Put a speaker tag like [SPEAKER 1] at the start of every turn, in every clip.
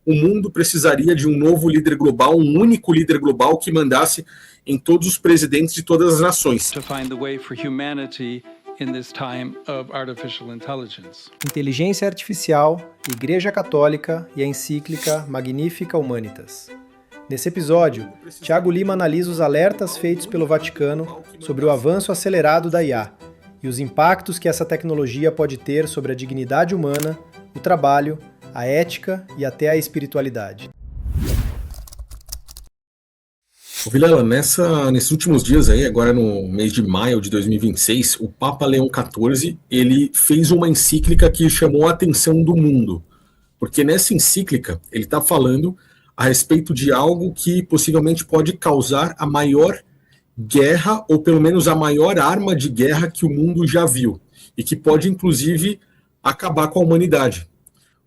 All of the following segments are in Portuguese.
[SPEAKER 1] o mundo precisaria de um novo líder global, um único líder global que mandasse em todos os presidentes de todas as nações.
[SPEAKER 2] Inteligência Artificial, Igreja Católica e a encíclica Magnificat Humanitas. Nesse episódio, Thiago Lima analisa os alertas feitos pelo Vaticano sobre o avanço acelerado da IA e os impactos que essa tecnologia pode ter sobre a dignidade humana, o trabalho, a ética e até a espiritualidade.
[SPEAKER 1] Vilela, nesses últimos dias aí, agora no mês de maio de 2026, o Papa Leão XIV, ele fez uma encíclica que chamou a atenção do mundo, porque nessa encíclica ele está falando a respeito de algo que possivelmente pode causar a maior guerra, ou pelo menos a maior arma de guerra que o mundo já viu, e que pode inclusive acabar com a humanidade.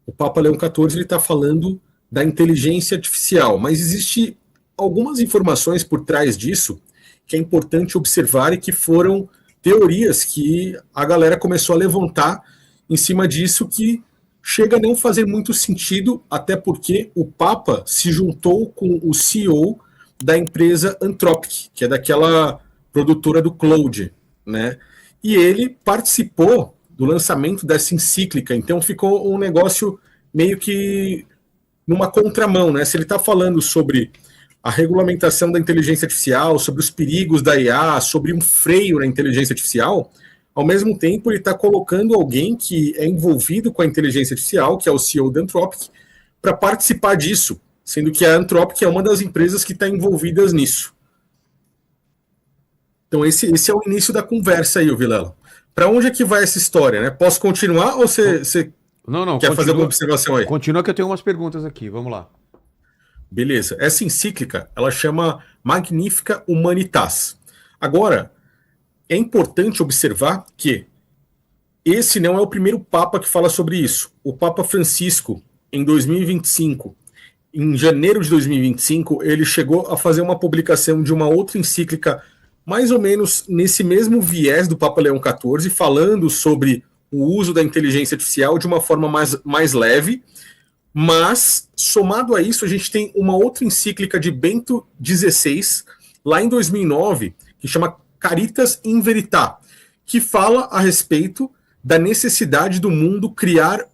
[SPEAKER 1] O Papa Leão XIV está falando da inteligência artificial, mas existe algumas informações por trás disso que é importante observar e que foram teorias que a galera começou a levantar em cima disso, que chega a não fazer muito sentido, até porque o Papa se juntou com o CEO da empresa Anthropic, que é daquela produtora do Claude, né? E ele participou do lançamento dessa encíclica, então ficou um negócio meio que numa contramão, né? Se ele está falando sobre a regulamentação da inteligência artificial, sobre os perigos da IA, sobre um freio na inteligência artificial, ao mesmo tempo ele está colocando alguém que é envolvido com a inteligência artificial, que é o CEO da Anthropic, para participar disso, sendo que a Anthropic é uma das empresas que está envolvidas nisso. Então esse é o início da conversa aí, Vilela. Para onde é que vai essa história, né? Posso continuar ou você
[SPEAKER 3] Não,
[SPEAKER 1] quer fazer alguma observação aí?
[SPEAKER 3] Continua que eu tenho umas perguntas aqui, vamos lá.
[SPEAKER 1] Beleza. Essa encíclica, ela chama Magnificat Humanitas. Agora, é importante observar que esse não é o primeiro Papa que fala sobre isso. O Papa Francisco, em 2025, em janeiro de 2025, ele chegou a fazer uma publicação de uma outra encíclica, mais ou menos nesse mesmo viés do Papa Leão XIV, falando sobre o uso da inteligência artificial de uma forma mais leve. Mas, somado a isso, a gente tem uma outra encíclica de Bento XVI, lá em 2009, que chama Caritas in Veritate, que fala a respeito da necessidade do mundo criar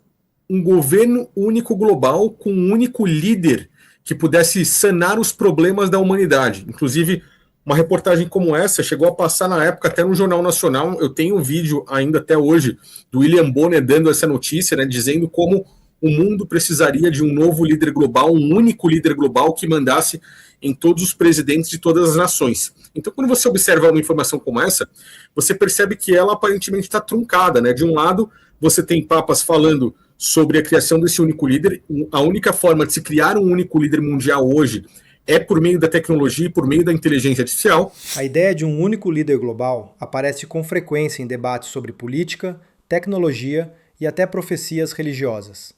[SPEAKER 1] um governo único global com um único líder que pudesse sanar os problemas da humanidade. Inclusive, uma reportagem como essa chegou a passar na época até no Jornal Nacional. Eu tenho um vídeo ainda até hoje do William Bonner dando essa notícia, né, dizendo como o mundo precisaria de um novo líder global, um único líder global que mandasse em todos os presidentes de todas as nações. Então, quando você observa uma informação como essa, você percebe que ela aparentemente está truncada, né? De um lado, você tem papas falando sobre a criação desse único líder. A única forma de se criar um único líder mundial hoje é por meio da tecnologia e por meio da inteligência artificial.
[SPEAKER 2] A ideia de um único líder global aparece com frequência em debates sobre política, tecnologia e até profecias religiosas.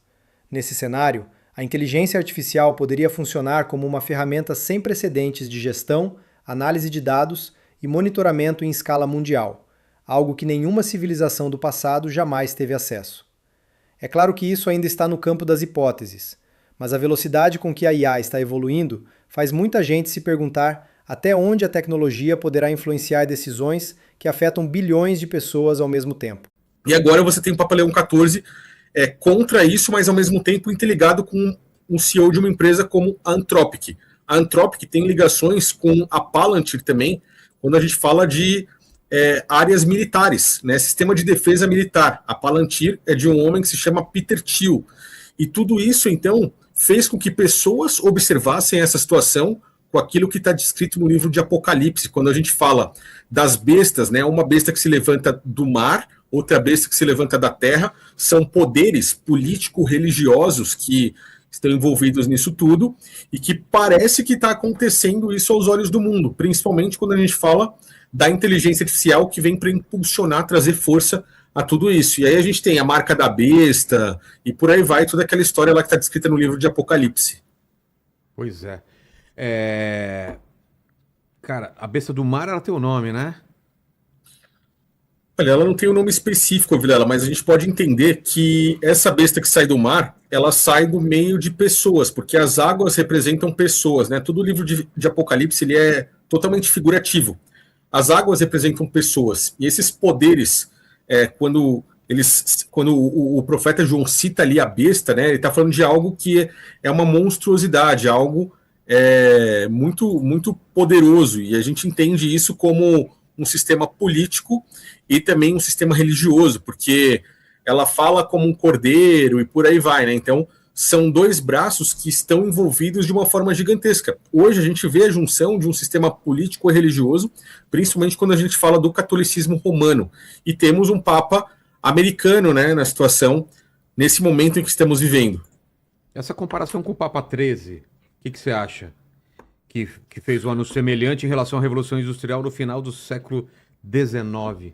[SPEAKER 2] Nesse cenário, a inteligência artificial poderia funcionar como uma ferramenta sem precedentes de gestão, análise de dados e monitoramento em escala mundial, algo que nenhuma civilização do passado jamais teve acesso. É claro que isso ainda está no campo das hipóteses, mas a velocidade com que a IA está evoluindo faz muita gente se perguntar até onde a tecnologia poderá influenciar decisões que afetam bilhões de pessoas ao mesmo tempo.
[SPEAKER 1] E agora você tem o Papa Leão XIV contra isso, mas ao mesmo tempo interligado com um CEO de uma empresa como a Anthropic. A Anthropic tem ligações com a Palantir também, quando a gente fala de áreas militares, né, sistema de defesa militar. A Palantir é de um homem que se chama Peter Thiel. E tudo isso, então, fez com que pessoas observassem essa situação com aquilo que está descrito no livro de Apocalipse, quando a gente fala das bestas, né, uma besta que se levanta do mar, outra besta que se levanta da terra, são poderes político-religiosos que estão envolvidos nisso tudo, e que parece que está acontecendo isso aos olhos do mundo, principalmente quando a gente fala da inteligência artificial que vem para impulsionar, trazer força a tudo isso. E aí a gente tem a marca da besta, e por aí vai toda aquela história lá que está descrita no livro de Apocalipse.
[SPEAKER 3] Pois é. Cara, a besta do mar, ela tem o nome, né?
[SPEAKER 1] Olha, ela não tem um nome específico, Vilela, mas a gente pode entender que essa besta que sai do mar, ela sai do meio de pessoas, porque as águas representam pessoas, né? Todo livro de Apocalipse ele é totalmente figurativo. As águas representam pessoas, e esses poderes, quando o profeta João cita ali a besta, né? Ele está falando de algo que é uma monstruosidade, algo muito, muito poderoso, e a gente entende isso como um sistema político e também um sistema religioso, porque ela fala como um cordeiro e por aí vai, né? Então, são dois braços que estão envolvidos de uma forma gigantesca. Hoje a gente vê a junção de um sistema político e religioso, principalmente quando a gente fala do catolicismo romano, e temos um papa americano, né, na situação, nesse momento em que estamos vivendo.
[SPEAKER 3] Essa comparação com o Papa 13, o que você acha? Que fez um anúncio semelhante em relação à Revolução Industrial no final do século XIX.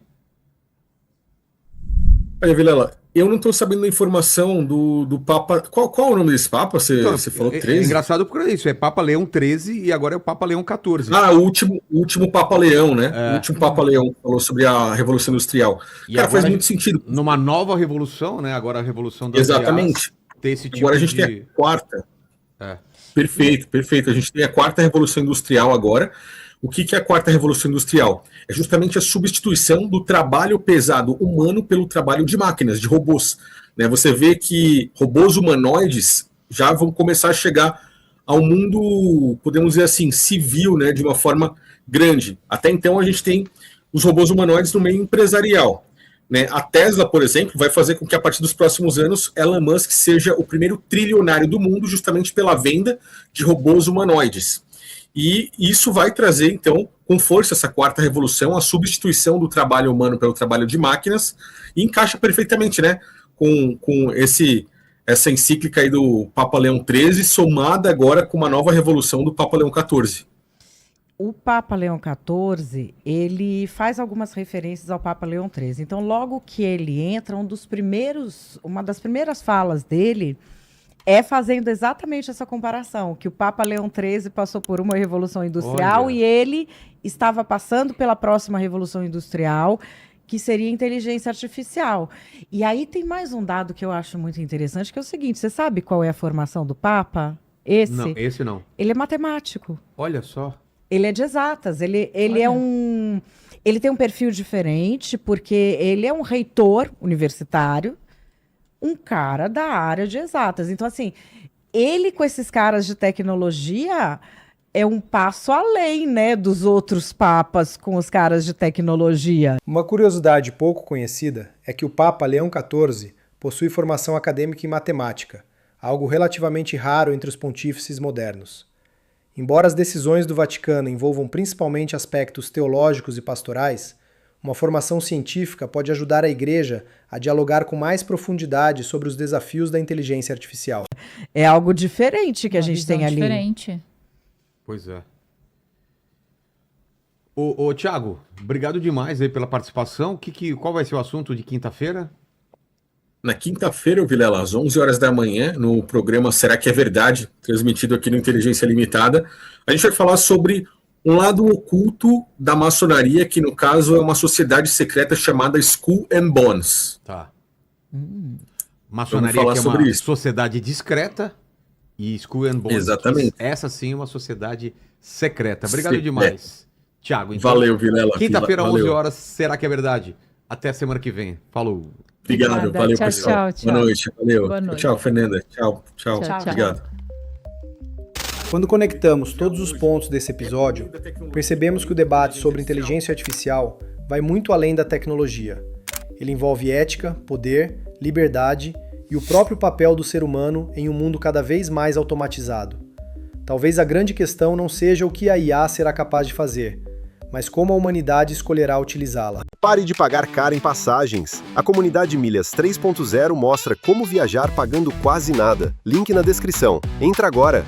[SPEAKER 1] Olha, Vilela, eu não estou sabendo da informação do Papa. Qual é o nome desse Papa? Você falou 13?
[SPEAKER 3] É engraçado porque é isso, é Papa Leão XIII e agora é o Papa Leão XIV.
[SPEAKER 1] Ah, o último Papa Leão, né? O último Papa Leão falou sobre a Revolução Industrial.
[SPEAKER 3] E
[SPEAKER 1] cara, faz
[SPEAKER 3] agora,
[SPEAKER 1] muito sentido.
[SPEAKER 3] Numa nova revolução, né? Agora a Revolução das
[SPEAKER 1] Exatamente.
[SPEAKER 3] IAs, ter esse tipo
[SPEAKER 1] agora a gente tem a quarta.
[SPEAKER 3] É.
[SPEAKER 1] Perfeito. A gente tem a quarta Revolução Industrial agora. O que é a quarta Revolução Industrial? É justamente a substituição do trabalho pesado humano pelo trabalho de máquinas, de robôs. Né? Você vê que robôs humanoides já vão começar a chegar ao mundo, podemos dizer assim, civil, né? De uma forma grande. Até então a gente tem os robôs humanoides no meio empresarial. Né? A Tesla, por exemplo, vai fazer com que a partir dos próximos anos Elon Musk seja o primeiro trilionário do mundo justamente pela venda de robôs humanoides. E isso vai trazer, então, com força essa quarta revolução, a substituição do trabalho humano pelo trabalho de máquinas, e encaixa perfeitamente, né, com essa encíclica aí do Papa Leão XIII, somada agora com uma nova revolução do Papa Leão XIV.
[SPEAKER 4] O Papa Leão XIV, ele faz algumas referências ao Papa Leão XIII. Então, logo que ele entra, uma das primeiras falas dele é fazendo exatamente essa comparação, que o Papa Leão XIII passou por uma revolução industrial. Olha. E ele estava passando pela próxima revolução industrial, que seria a inteligência artificial. E aí tem mais um dado que eu acho muito interessante, que é o seguinte, você sabe qual é a formação do Papa?
[SPEAKER 3] Não, esse não.
[SPEAKER 4] Ele é matemático.
[SPEAKER 3] Olha só.
[SPEAKER 4] Ele é de exatas, ele tem um perfil diferente, porque ele é um reitor universitário, um cara da área de exatas. Então, assim, ele com esses caras de tecnologia é um passo além, né, dos outros papas com os caras de tecnologia.
[SPEAKER 2] Uma curiosidade pouco conhecida é que o Papa Leão XIV possui formação acadêmica em matemática, algo relativamente raro entre os pontífices modernos. Embora as decisões do Vaticano envolvam principalmente aspectos teológicos e pastorais, uma formação científica pode ajudar a Igreja a dialogar com mais profundidade sobre os desafios da inteligência artificial.
[SPEAKER 4] É algo diferente que a gente tem ali.
[SPEAKER 5] Diferente.
[SPEAKER 3] Pois é. Ô Thiago, obrigado demais aí pela participação. Qual vai ser o assunto de quinta-feira?
[SPEAKER 1] Na quinta-feira, Vilela, às 11 horas da manhã, no programa Será que é Verdade, transmitido aqui no Inteligência Limitada, a gente vai falar sobre um lado oculto da maçonaria, que no caso é uma sociedade secreta chamada Skull and Bones.
[SPEAKER 3] Tá. Maçonaria que é uma sociedade discreta e Skull and Bones.
[SPEAKER 1] Exatamente.
[SPEAKER 3] Essa sim é uma sociedade secreta. Obrigado demais, Thiago.
[SPEAKER 1] Então, valeu, Vilela.
[SPEAKER 3] Quinta-feira, 11 horas, Será que é Verdade? Até a semana que vem. Falou.
[SPEAKER 1] Obrigado, valeu,
[SPEAKER 5] tchau,
[SPEAKER 1] pessoal.
[SPEAKER 5] tchau.
[SPEAKER 1] Boa noite, valeu.
[SPEAKER 5] Boa noite.
[SPEAKER 1] Tchau, Fernanda. Tchau. Obrigado.
[SPEAKER 2] Quando conectamos todos os pontos desse episódio, percebemos que o debate sobre inteligência artificial vai muito além da tecnologia. Ele envolve ética, poder, liberdade e o próprio papel do ser humano em um mundo cada vez mais automatizado. Talvez a grande questão não seja o que a IA será capaz de fazer, mas como a humanidade escolherá utilizá-la.
[SPEAKER 6] Pare de pagar caro em passagens. A comunidade Milhas 3.0 mostra como viajar pagando quase nada. Link na descrição. Entra agora!